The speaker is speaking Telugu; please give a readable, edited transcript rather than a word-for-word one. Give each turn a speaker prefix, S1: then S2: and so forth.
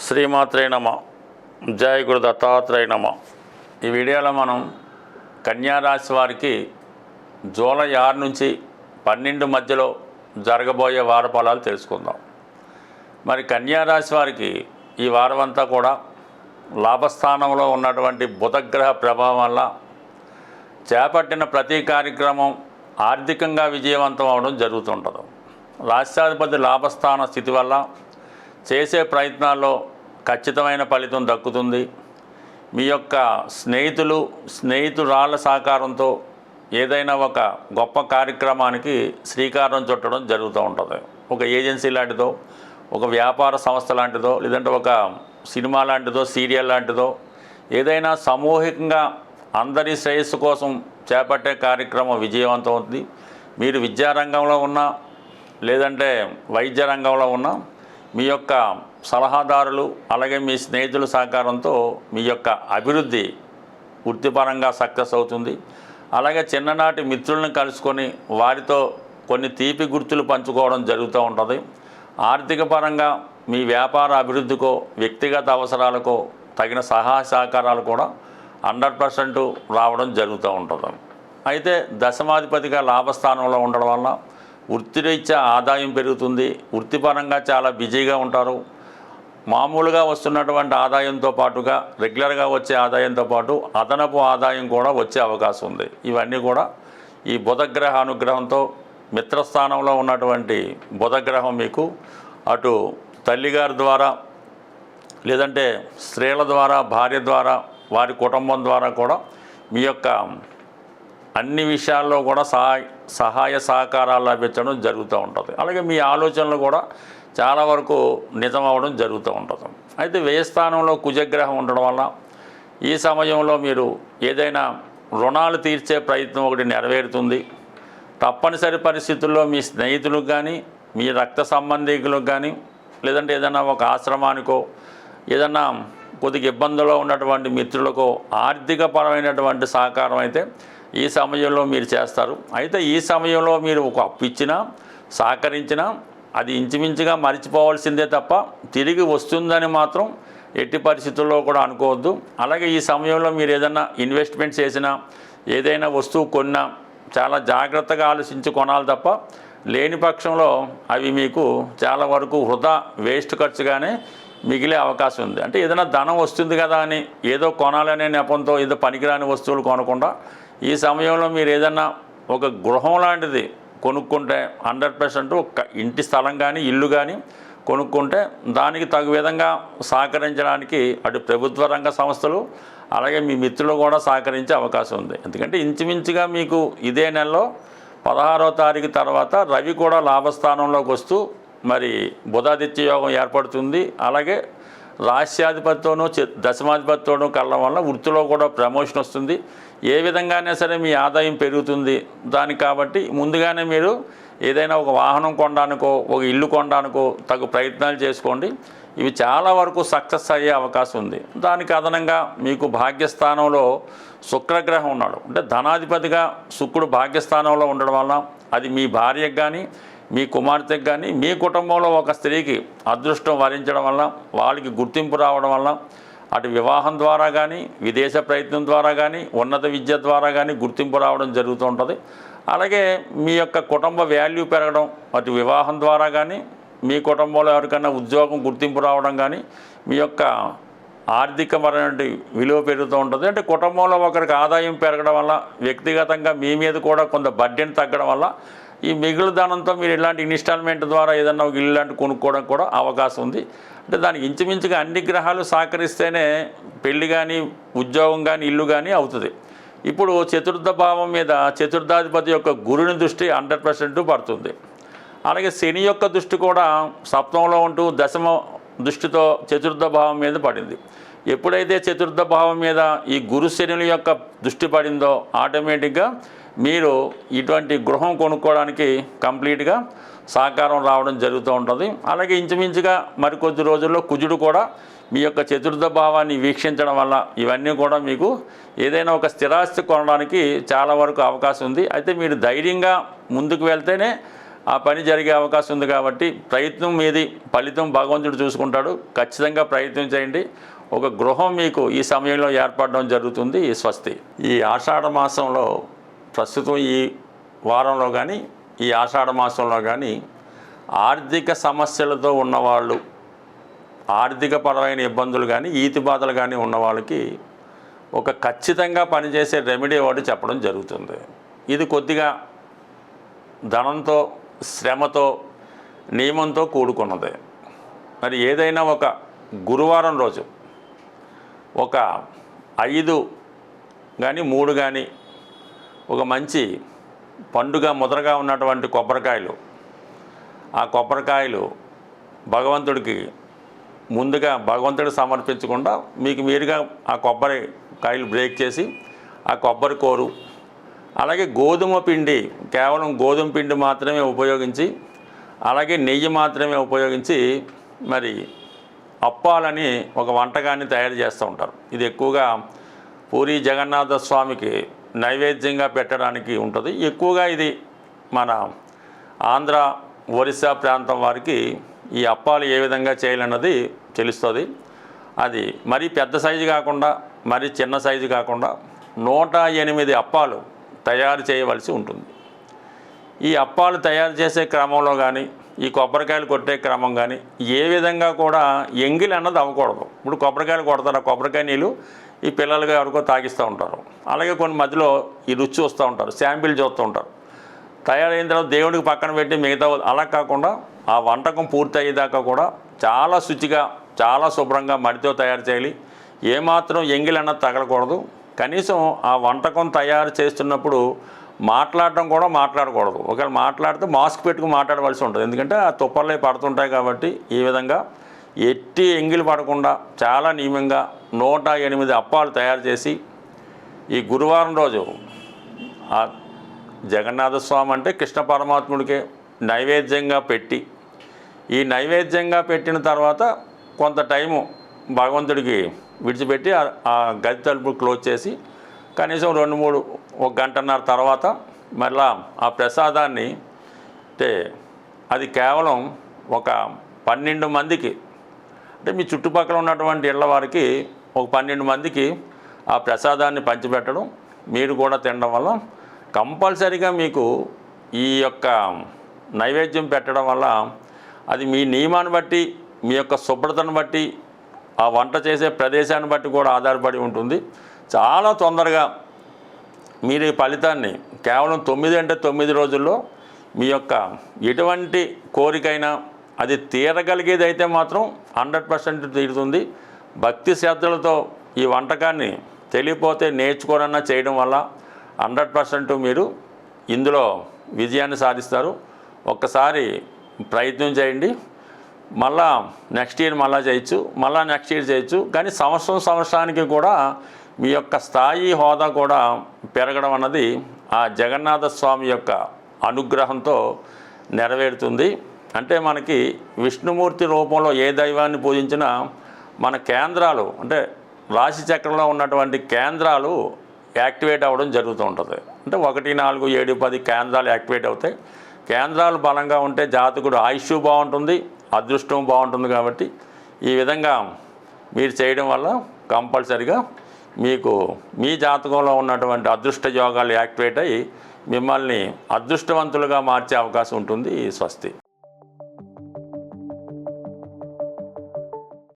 S1: శ్రీమాత్రే నమ. జయ గురు దత్తాత్రేయ నమ. ఈ వీడియోలో మనం కన్యారాశి వారికి జూలై 6 నుంచి 12 మధ్యలో జరగబోయే వార ఫలాలు తెలుసుకుందాం. మరి కన్యారాశి వారికి ఈ వారం అంతా కూడా లాభస్థానంలో ఉన్నటువంటి బుధగ్రహ ప్రభావం వల్ల చేపట్టిన ప్రతి కార్యక్రమం ఆర్థికంగా విజయవంతం అవడం జరుగుతుంటుంది. రాష్ట్రాధిపతి లాభస్థాన స్థితి వల్ల చేసే ప్రయత్నాల్లో ఖచ్చితమైన ఫలితం దక్కుతుంది. మీ యొక్క స్నేహితురాళ్ళ సహకారంతో ఏదైనా ఒక గొప్ప కార్యక్రమానికి శ్రీకారం చుట్టడం జరుగుతూ ఉంటుంది. ఒక ఏజెన్సీ లాంటిదో, ఒక వ్యాపార సంస్థ లాంటిదో, లేదంటే ఒక సినిమా లాంటిదో, సీరియల్ లాంటిదో ఏదైనా సామూహికంగా అందరి శ్రేయస్సు కోసం చేపట్టే కార్యక్రమం విజయవంతం అవుతుంది. మీరు విద్యారంగంలో ఉన్నా, లేదంటే వైద్య రంగంలో ఉన్నా మీ యొక్క సలహాదారులు అలాగే మీ స్నేహితుల సహకారంతో మీ యొక్క అభివృద్ధి వృత్తిపరంగా సక్సెస్ అవుతుంది. అలాగే చిన్ననాటి మిత్రులను కలుసుకొని వారితో కొన్ని తీపి గుర్తులు పంచుకోవడం జరుగుతూ ఉంటుంది. ఆర్థిక పరంగా మీ వ్యాపార అభివృద్ధికో వ్యక్తిగత అవసరాలకో తగిన సహాయ సహకారాలు కూడా 100% రావడం జరుగుతూ ఉంటుంది. అయితే దశమాధిపతిగా లాభస్థానంలో ఉండడం వల్ల వృత్తిరీత్యా ఆదాయం పెరుగుతుంది. వృత్తిపరంగా చాలా బిజీగా ఉంటారు. మామూలుగా వస్తున్నటువంటి ఆదాయంతో పాటుగా రెగ్యులర్గా వచ్చే ఆదాయంతో పాటు అదనపు ఆదాయం కూడా వచ్చే అవకాశం ఉంది. ఇవన్నీ కూడా ఈ బుధగ్రహ అనుగ్రహంతో మిత్రస్థానంలో ఉన్నటువంటి బుధగ్రహం మీకు అటు తల్లిగారి ద్వారా, లేదంటే స్త్రీల ద్వారా, భార్య ద్వారా, వారి కుటుంబం ద్వారా కూడా మీ యొక్క అన్ని విషయాల్లో కూడా సహాయ సహకారాలు లభించడం జరుగుతూ ఉంటుంది. అలాగే మీ ఆలోచనలు కూడా చాలా వరకు నిజం అవ్వడం జరుగుతూ ఉంటుంది. అయితే వ్యయస్థానంలో కుజగ్రహం ఉండడం వల్ల ఈ సమయంలో మీరు ఏదైనా రుణాలు తీర్చే ప్రయత్నం ఒకటి నెరవేరుతుంది. తప్పనిసరి పరిస్థితుల్లో మీ స్నేహితులకు కానీ, మీ రక్త సంబంధికులకు కానీ, లేదంటే ఏదైనా ఒక ఆశ్రమానికో, ఏదైనా కొద్దిగా ఇబ్బందుల్లో ఉన్నటువంటి మిత్రులకో ఆర్థికపరమైనటువంటి సహకారం అయితే ఈ సమయంలో మీరు చేస్తారు. అయితే ఈ సమయంలో మీరు ఒక అప్పు ఇచ్చినా, సహకరించినా అది ఇంచుమించుగా మర్చిపోవాల్సిందే తప్ప తిరిగి వస్తుందని మాత్రం ఎట్టి పరిస్థితుల్లో కూడా అనుకోవద్దు. అలాగే ఈ సమయంలో మీరు ఏదైనా ఇన్వెస్ట్మెంట్ చేసినా, ఏదైనా వస్తువు కొన్నా చాలా జాగ్రత్తగా ఆలోచించి కొనాలి తప్ప లేని పక్షంలో అవి మీకు చాలా వరకు వృధా వేస్ట్ ఖర్చుగానే మిగిలే అవకాశం ఉంది. అంటే ఏదైనా ధనం వస్తుంది కదా అని ఏదో కొనాలనే నెపంతో ఏదో పనికిరాని వస్తువులు కొనకుండా ఈ సమయంలో మీరు ఏదన్నా ఒక గృహం లాంటిది కొనుక్కుంటే 100% ఒక ఇంటి స్థలం కానీ, ఇల్లు కానీ కొనుక్కుంటే దానికి తగు విధంగా సహకరించడానికి అటు ప్రభుత్వ రంగ సంస్థలు అలాగే మీ మిత్రులు కూడా సహకరించే అవకాశం ఉంది. ఎందుకంటే ఇంచుమించుగా మీకు ఇదే నెలలో 16వ తారీఖు తర్వాత రవి కూడా లాభస్థానంలోకి వస్తూ మరి బుధాదిత్య యోగం ఏర్పడుతుంది. అలాగే రాశ్యాధిపతితోనూ దశమాధిపతితోనూ కలడం వల్ల వృత్తిలో కూడా ప్రమోషన్ వస్తుంది. ఏ విధంగానే సరే మీ ఆదాయం పెరుగుతుంది. దానికి కాబట్టి ముందుగానే మీరు ఏదైనా ఒక వాహనం కొనడానికో, ఒక ఇల్లు కొనడానికో తగు ప్రయత్నాలు చేసుకోండి. ఇవి చాలా వరకు సక్సెస్ అయ్యే అవకాశం ఉంది. దానికి అదనంగా మీకు భాగ్యస్థానంలో శుక్రగ్రహం ఉన్నాడు. అంటే ధనాధిపతిగా శుక్రుడు భాగ్యస్థానంలో ఉండడం వల్ల అది మీ భార్యకు కానీ, మీ కుమార్తెకు కానీ, మీ కుటుంబంలో ఒక స్త్రీకి అదృష్టం వరించడం వల్ల, వాళ్ళకి గుర్తింపు రావడం వల్ల అటు వివాహం ద్వారా కానీ, విదేశ ప్రయత్నం ద్వారా కానీ, ఉన్నత విద్య ద్వారా కానీ గుర్తింపు రావడం జరుగుతూ ఉంటుంది. అలాగే మీ యొక్క కుటుంబ వాల్యూ పెరగడం, అటు వివాహం ద్వారా కానీ, మీ కుటుంబంలో ఎవరికైనా ఉద్యోగం గుర్తింపు రావడం కానీ, మీ యొక్క ఆర్థికపరమైన విలువ పెరుగుతూ ఉంటుంది. అంటే కుటుంబంలో ఒకరికి ఆదాయం పెరగడం వల్ల, వ్యక్తిగతంగా మీ మీద కూడా కొంత బడ్జెట్ తగ్గడం వల్ల ఈ మిగులు ధనంతో మీరు ఇలాంటి ఇన్స్టాల్మెంట్ ద్వారా ఏదన్నా ఒక ఇల్లు లాంటి కొనుక్కోవడం కూడా అవకాశం ఉంది. అంటే దానికి ఇంచుమించుగా అన్ని గ్రహాలు సహకరిస్తేనే పెళ్లి కానీ, ఉద్యోగం కానీ, ఇల్లు కానీ అవుతుంది. ఇప్పుడు చతుర్థ భావం మీద చతుర్థాధిపతి యొక్క గురుని దృష్టి 100% పడుతుంది. అలాగే శని యొక్క దృష్టి కూడా సప్తమంలో ఉంటూ దశమ దృష్టితో చతుర్థ భావం మీద పడింది. ఎప్పుడైతే చతుర్థ భావం మీద ఈ గురు శనుల యొక్క దృష్టి పడిందో ఆటోమేటిక్గా మీరు ఇటువంటి గృహం కొనుక్కోవడానికి కంప్లీట్గా సహకారం రావడం జరుగుతూ ఉంటుంది. అలాగే ఇంచుమించుగా మరికొద్ది రోజుల్లో కుజుడు కూడా మీ యొక్క చతుర్థ భావాన్ని వీక్షించడం వల్ల ఇవన్నీ కూడా మీకు ఏదైనా ఒక స్థిరాస్తి కొనడానికి చాలా వరకు అవకాశం ఉంది. అయితే మీరు ధైర్యంగా ముందుకు వెళ్తేనే ఆ పని జరిగే అవకాశం ఉంది కాబట్టి ప్రయత్నం మీది, ఫలితం భగవంతుడు చూసుకుంటాడు. ఖచ్చితంగా ప్రయత్నం చేయండి. ఒక గృహం మీకు ఈ సమయంలో ఏర్పడడం జరుగుతుంది. స్వస్తి. ఈ ఆషాఢ మాసంలో ప్రస్తుతం ఈ వారంలో కానీ ఈ ఆషాఢ మాసంలో కానీ ఆర్థిక సమస్యలతో ఉన్నవాళ్ళు, ఆర్థికపరమైన ఇబ్బందులు కానీ ఈతి బాధలు కానీ ఉన్న వాళ్ళకి ఒక ఖచ్చితంగా పనిచేసే రెమెడీ ఒకటి చెప్పడం జరుగుతుంది. ఇది కొద్దిగా ధనంతో, శ్రమతో, నియమంతో కూడుకున్నది. మరి ఏదైనా ఒక గురువారం రోజు ఒక 5 కానీ 3 కానీ ఒక మంచి పండుగ ముద్రగా ఉన్నటువంటి కొబ్బరికాయలు, ఆ కొబ్బరికాయలు భగవంతుడికి ముందుగా భగవంతుడికి సమర్పించకుండా మీకు మీరుగా ఆ కొబ్బరికాయలు బ్రేక్ చేసి ఆ కొబ్బరి కోరు, అలాగే గోధుమ పిండి, కేవలం గోధుమ పిండి మాత్రమే ఉపయోగించి, అలాగే నెయ్యి మాత్రమే ఉపయోగించి మరి అప్పాలని ఒక వంటకాన్ని తయారు చేస్తూ ఉంటారు. ఇది ఎక్కువగా పూరి జగన్నాథ స్వామికి నైవేద్యంగా పెట్టడానికి ఉంటుంది. ఎక్కువగా ఇది మన ఆంధ్ర, ఒరిస్సా ప్రాంతం వారికి ఈ అప్పాలు ఏ విధంగా చేయాలన్నది తెలుస్తుంది. అది మరీ పెద్ద సైజు కాకుండా, మరీ చిన్న సైజు కాకుండా 108 అప్పాలు తయారు చేయవలసి ఉంటుంది. ఈ అప్పాలు తయారు చేసే క్రమంలో కానీ, ఈ కొబ్బరికాయలు కొట్టే క్రమం కానీ ఏ విధంగా కూడా ఎంగిలి అన్నది అవ్వకూడదు. ఇప్పుడు కొబ్బరికాయలు కొడతారు, ఆ కొబ్బరికాయ నీళ్ళు ఈ పిల్లలుగా ఎవరికో తాగిస్తూ ఉంటారు. అలాగే కొన్ని మధ్యలో ఈ రుచి చూస్తూ ఉంటారు, శాంపిల్ చూస్తూ ఉంటారు. తయారైన తర్వాత దేవుడికి పక్కన పెట్టి మిగతా అలా కాకుండా ఆ వంటకం పూర్తి అయ్యేదాకా కూడా చాలా శుచిగా, చాలా శుభ్రంగా మడితో తయారు చేయాలి. ఏమాత్రం ఎంగిలి అన్నది తగలకూడదు. కనీసం ఆ వంటకం తయారు చేస్తున్నప్పుడు మాట్లాడటం కూడా మాట్లాడకూడదు. ఒకవేళ మాట్లాడితే మాస్క్ పెట్టుకుని మాట్లాడవలసి ఉంటుంది. ఎందుకంటే ఆ తుప్పర్లే పడుతుంటాయి కాబట్టి ఈ విధంగా ఎట్టి ఎంగిలి పడకుండా చాలా నియమంగా 108 అప్పాలు తయారు చేసి ఈ గురువారం రోజు ఆ జగన్నాథ స్వామి అంటే కృష్ణ పరమాత్ముడికే నైవేద్యంగా పెట్టి, ఈ నైవేద్యంగా పెట్టిన తర్వాత కొంత టైము భగవంతుడికి విడిచిపెట్టి ఆ గది తలుపు క్లోజ్ చేసి కనీసం 2-3 1 గంటన్నర తర్వాత మళ్ళా ఆ ప్రసాదాన్ని, అంటే అది కేవలం ఒక 12 మందికి, అంటే మీ చుట్టుపక్కల ఉన్నటువంటి ఇళ్ళ వారికి ఒక 12 మందికి ఆ ప్రసాదాన్ని పంచిపెట్టడం, మీరు కూడా తినడం వల్ల కంపల్సరీగా మీకు ఈ యొక్క నైవేద్యం పెట్టడం వల్ల అది మీ నియమాన్ని బట్టి, మీ యొక్క శుభ్రతను బట్టి, ఆ వంట చేసే ప్రదేశాన్ని బట్టి కూడా ఆధారపడి ఉంటుంది. చాలా తొందరగా మీరు ఈ ఫలితాన్ని కేవలం 9 అంటే 9 రోజుల్లో మీ యొక్క ఎటువంటి కోరికైనా అది తీరగలిగేది అయితే మాత్రం 100% తీరుతుంది. భక్తి శ్రద్ధలతో ఈ వంటకాన్ని తెలియపోతే నేర్చుకోనన్నా చేయడం వల్ల 100% మీరు ఇందులో విజయాన్ని సాధిస్తారు. ఒక్కసారి ప్రయత్నం చేయండి. మళ్ళా నెక్స్ట్ ఇయర్ మళ్ళా చేయొచ్చు, మళ్ళా నెక్స్ట్ ఇయర్ చేయొచ్చు. కానీ సంవత్సరానికి కూడా మీ యొక్క స్థాయి, హోదా కూడా పెరగడం అన్నది ఆ జగన్నాథ స్వామి యొక్క అనుగ్రహంతో నెరవేరుతుంది. అంటే మనకి విష్ణుమూర్తి రూపంలో ఏ దైవాన్ని పూజించినా మన కేంద్రాలు, అంటే రాశి చక్రంలో ఉన్నటువంటి కేంద్రాలు యాక్టివేట్ అవ్వడం జరుగుతూ ఉంటుంది. అంటే 1, 4, 7, 10 కేంద్రాలు యాక్టివేట్ అవుతాయి. కేంద్రాలు బలంగా ఉంటే జాతకుడు ఆయుష్ బాగుంటుంది, అదృష్టం బాగుంటుంది. కాబట్టి ఈ విధంగా మీరు చేయడం వల్ల కంపల్సరిగా మీకు మీ జాతకంలో ఉన్నటువంటి అదృష్ట యోగాలు యాక్టివేట్ అయ్యి మిమ్మల్ని అదృష్టవంతులుగా మార్చే అవకాశం ఉంటుంది. స్వస్తి.